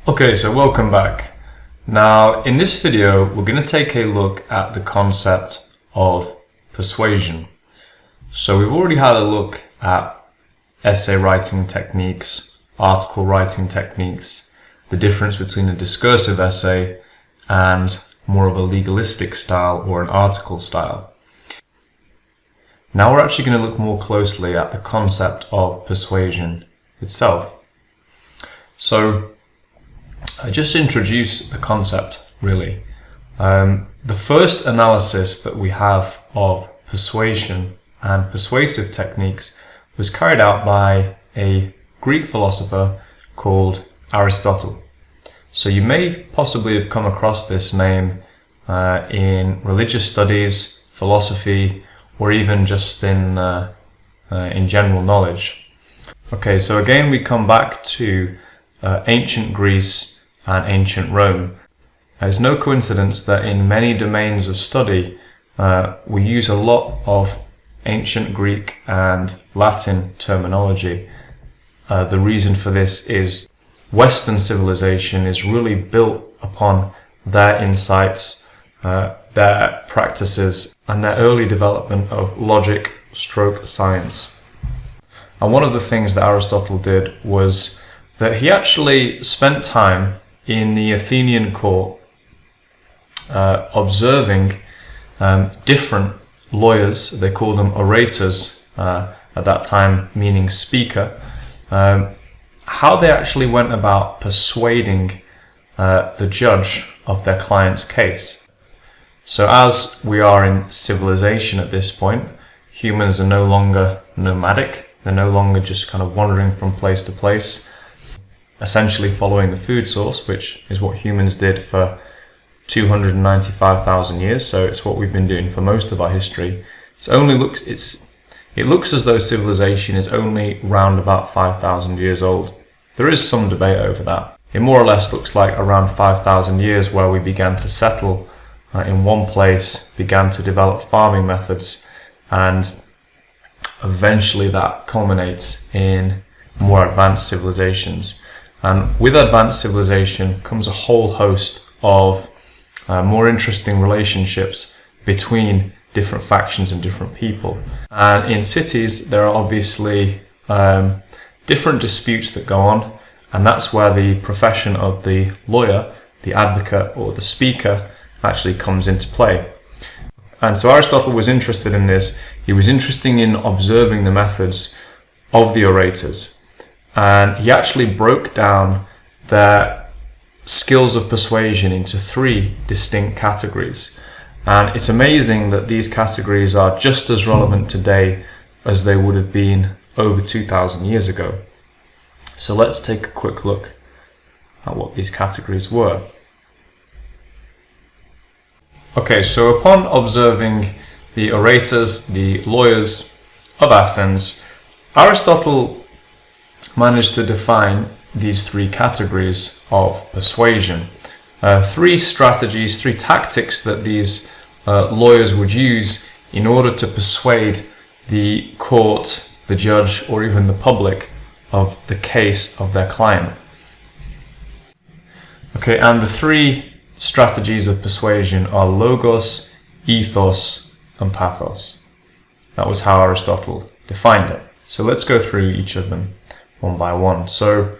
Okay, so welcome back. Now, in this video, we're going to take a look at the concept of persuasion. So we've already had a look at essay writing techniques, article writing techniques, the difference between a discursive essay and more of a legalistic style or an article style. Now we're actually going to look more closely at the concept of persuasion itself. So I just introduce the concept, really. The first analysis that we have of persuasion and persuasive techniques was carried out by a Greek philosopher called Aristotle. So you may possibly have come across this name in religious studies, philosophy, or even just in general knowledge. Okay, so again we come back to ancient Greece and ancient Rome. It's no coincidence that in many domains of study we use a lot of ancient Greek and Latin terminology. The reason for this is Western civilization is really built upon their insights, their practices, and their early development of logic stroke science. And one of the things that Aristotle did was that he actually spent time in the Athenian court observing different lawyers, they called them orators at that time, meaning speaker, how they actually went about persuading the judge of their client's case. So as we are in civilization at this point, humans are no longer nomadic, they're no longer just kind of wandering from place to place, essentially following the food source, which is what humans did for 295,000 years. So it's what we've been doing for most of our history. It looks as though civilization is only round about 5,000 years old. There is some debate over that. It more or less looks like around 5,000 years where we began to settle in one place, began to develop farming methods, and eventually that culminates in more advanced civilizations. And with advanced civilization comes a whole host of more interesting relationships between different factions and different people. And in cities, there are obviously different disputes that go on, and that's where the profession of the lawyer, the advocate, or the speaker actually comes into play. And so Aristotle was interested in this. He was interested in observing the methods of the orators. And he actually broke down their skills of persuasion into three distinct categories. And it's amazing that these categories are just as relevant today as they would have been over 2,000 years ago. So let's take a quick look at what these categories were. Okay, so upon observing the orators, the lawyers of Athens, Aristotle managed to define these three categories of persuasion. Three strategies, three tactics that these lawyers would use in order to persuade the court, the judge, or even the public of the case of their client. Okay, and the three strategies of persuasion are logos, ethos, and pathos. That was how Aristotle defined it. So let's go through each of them one by one. So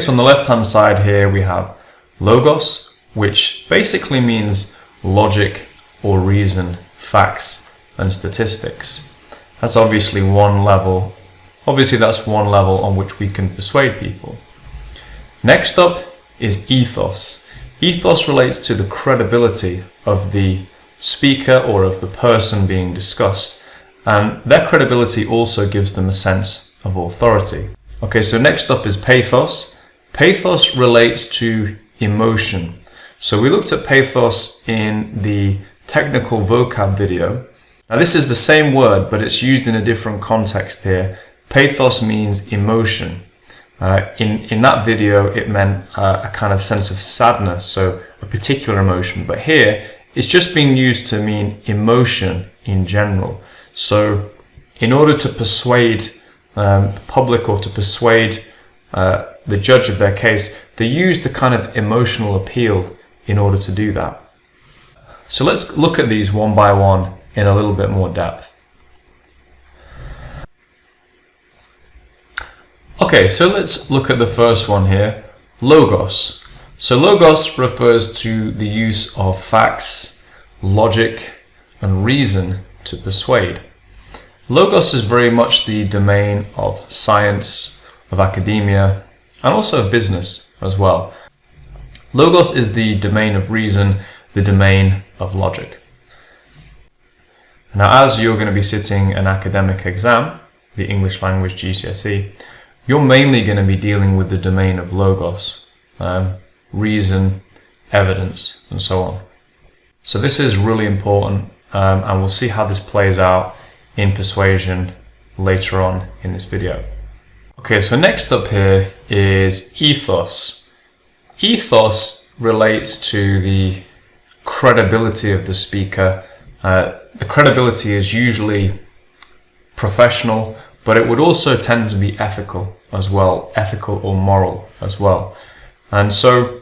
on the left hand side here we have logos, which basically means logic or reason, facts and statistics. That's obviously one level. Obviously that's one level on which we can persuade people. Next up is ethos. Ethos relates to the credibility of the speaker or of the person being discussed, and their credibility also gives them a sense of authority. Okay, so next up is pathos. Pathos relates to emotion. So we looked at pathos in the technical vocab video. Now this is the same word, but it's used in a different context here. Pathos means emotion. In that video, it meant a kind of sense of sadness, so a particular emotion. But here, it's just being used to mean emotion in general. So in order to persuade public or to persuade the judge of their case, they use the kind of emotional appeal in order to do that. So let's look at these one by one in a little bit more depth. Okay, so let's look at the first one here, logos. So logos refers to the use of facts, logic, and reason to persuade. Logos is very much the domain of science, of academia, and also of business as well. Logos is the domain of reason, the domain of logic. Now, as you're going to be sitting an academic exam, the English language GCSE, you're mainly going to be dealing with the domain of logos, reason, evidence, and so on. So this is really important, and we'll see how this plays out in persuasion later on in this video. Okay, so next up here is ethos. Ethos relates to the credibility of the speaker. The credibility is usually professional, but it would also tend to be ethical as well, ethical or moral as well. And so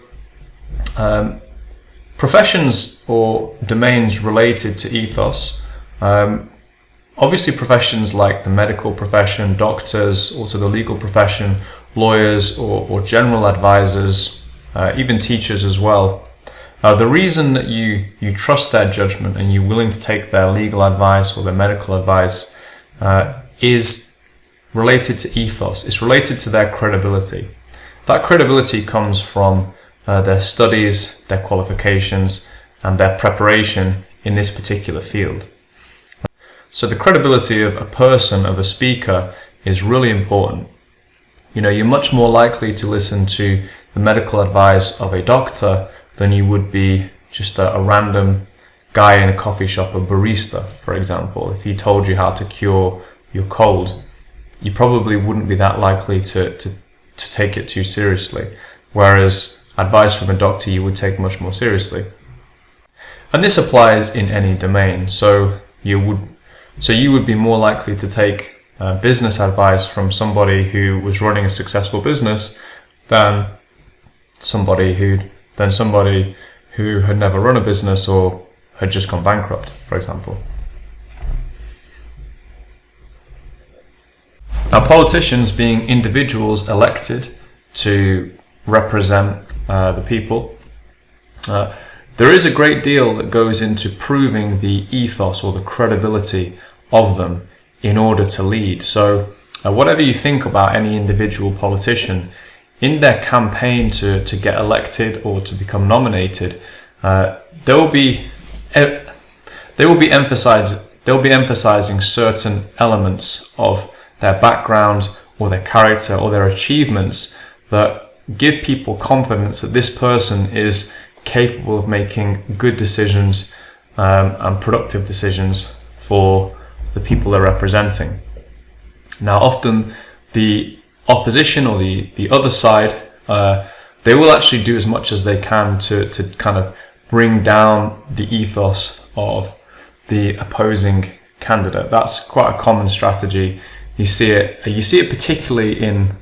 professions or domains related to ethos, obviously professions like the medical profession, doctors, also the legal profession, lawyers or general advisors, even teachers as well. The reason that you trust their judgment and you're willing to take their legal advice or their medical advice is related to ethos. It's related to their credibility. That credibility comes from their studies, their qualifications, and their preparation in this particular field. So the credibility of a person, of a speaker, is really important. You know, you're much more likely to listen to the medical advice of a doctor than you would be just a random guy in a coffee shop, a barista, for example. If he told you how to cure your cold, you probably wouldn't be that likely to take it too seriously. Whereas advice from a doctor you would take much more seriously. And this applies in any domain. So you would be more likely to take business advice from somebody who was running a successful business than somebody who had never run a business or had just gone bankrupt, for example. Now, politicians, being individuals elected to represent the people, there is a great deal that goes into proving the ethos or the credibility of them in order to lead. So whatever you think about any individual politician, in their campaign to get elected or to become nominated, they will be emphasizing certain elements of their background or their character or their achievements that give people confidence that this person is capable of making good decisions and productive decisions for the people they're representing. Now, often the opposition or the other side, they will actually do as much as they can to kind of bring down the ethos of the opposing candidate. That's quite a common strategy. You see it particularly in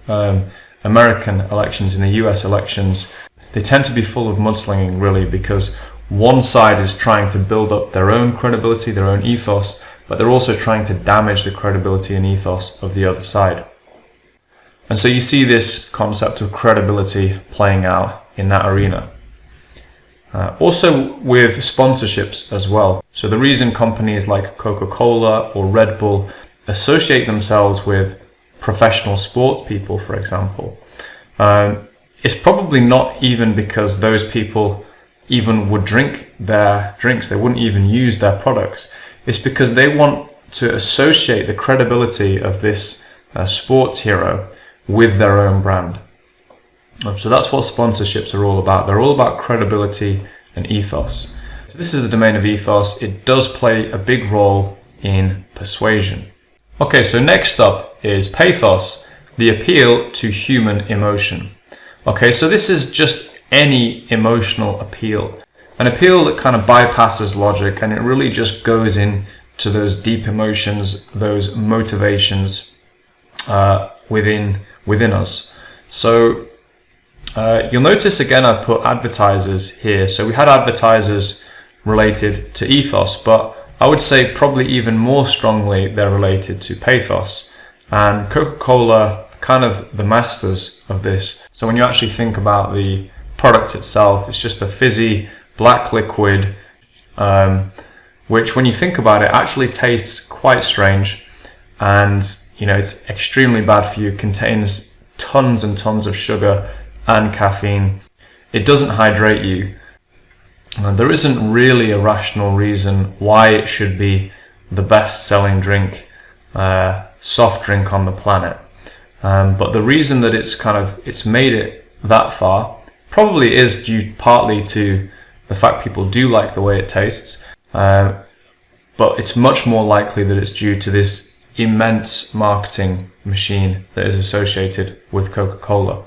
American elections, in the US elections. They tend to be full of mudslinging, really, because one side is trying to build up their own credibility, their own ethos, but they're also trying to damage the credibility and ethos of the other side. And so you see this concept of credibility playing out in that arena. Also with sponsorships as well. So the reason companies like Coca-Cola or Red Bull associate themselves with professional sports people, for example, it's probably not even because those people even would drink their drinks. They wouldn't even use their products. It's because they want to associate the credibility of this sports hero with their own brand. So that's what sponsorships are all about. They're all about credibility and ethos. So this is the domain of ethos. It does play a big role in persuasion. Okay, so next up is pathos, the appeal to human emotion. Okay, so this is just any emotional appeal. An appeal that kind of bypasses logic, and it really just goes into those deep emotions, those motivations within us. So you'll notice again I put advertisers here. So we had advertisers related to ethos, but I would say probably even more strongly they're related to pathos. And Coca-Cola are kind of the masters of this. So when you actually think about the product itself, it's just a fizzy black liquid, which when you think about it actually tastes quite strange, and it's extremely bad for you. It contains tons and tons of sugar and caffeine. It doesn't hydrate you. There isn't really a rational reason why it should be the best selling drink, soft drink on the planet. But the reason that it's made it that far probably is due partly to the fact people do like the way it tastes, but it's much more likely that it's due to this immense marketing machine that is associated with Coca-Cola.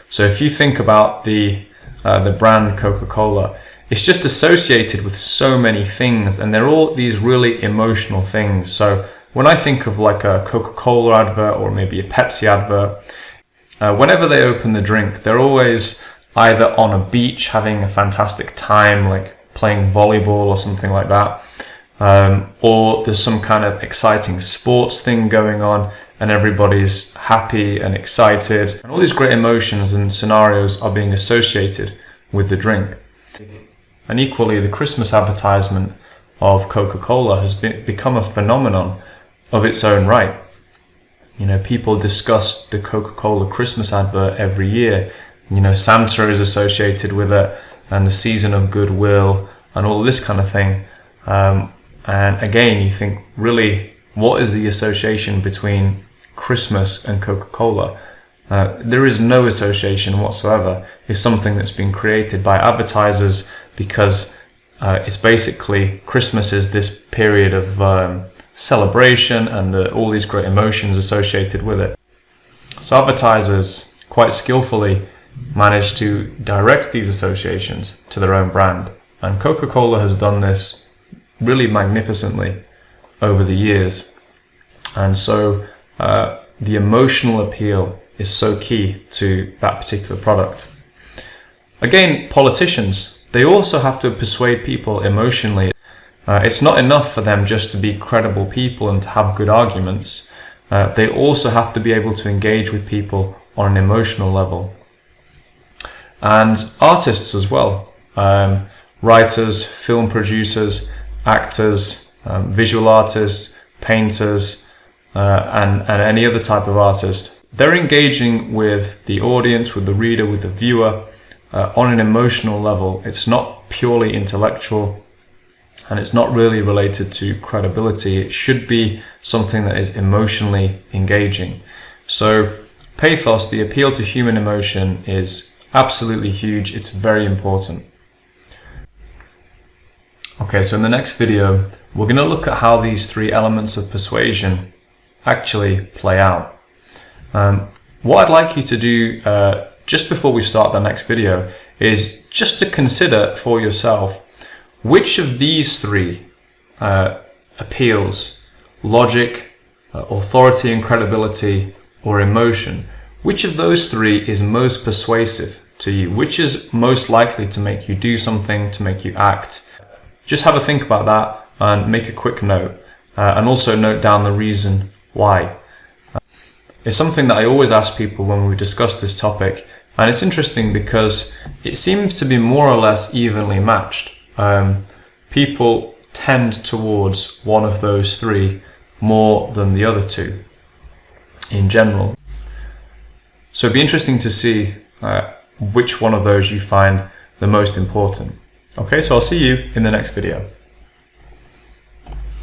So if you think about the brand Coca-Cola, it's just associated with so many things, and they're all these really emotional things. So when I think of like a Coca-Cola advert or maybe a Pepsi advert, whenever they open the drink, they're always either on a beach having a fantastic time, like playing volleyball or something like that, or there's some kind of exciting sports thing going on and everybody's happy and excited, and all these great emotions and scenarios are being associated with the drink. And equally, the Christmas advertisement of Coca-Cola has become a phenomenon of its own right. People discuss the Coca-Cola Christmas advert every year. Santa is associated with it, and the season of goodwill, and all this kind of thing. And again, you think, really, what is the association between Christmas and Coca-Cola? There is no association whatsoever. It's something that's been created by advertisers because it's basically Christmas is this period of celebration and all these great emotions associated with it. So advertisers quite skillfully manage to direct these associations to their own brand. And Coca-Cola has done this really magnificently over the years. And so the emotional appeal is so key to that particular product. Again, politicians, they also have to persuade people emotionally. It's not enough for them just to be credible people and to have good arguments. They also have to be able to engage with people on an emotional level. And artists as well, writers, film producers, actors, visual artists, painters, and any other type of artist. They're engaging with the audience, with the reader, with the viewer on an emotional level. It's not purely intellectual, and it's not really related to credibility. It should be something that is emotionally engaging. So pathos, the appeal to human emotion, is absolutely huge. It's very important. Okay, so in the next video, we're going to look at how these three elements of persuasion actually play out. What I'd like you to do just before we start the next video is just to consider for yourself which of these three appeals, logic, authority and credibility, or emotion, which of those three is most persuasive to you? Which is most likely to make you do something, to make you act? Just have a think about that and make a quick note, and also note down the reason why. It's something that I always ask people when we discuss this topic, and it's interesting because it seems to be more or less evenly matched. People tend towards one of those three more than the other two in general. So it'd be interesting to see which one of those you find the most important. Okay, so I'll see you in the next video.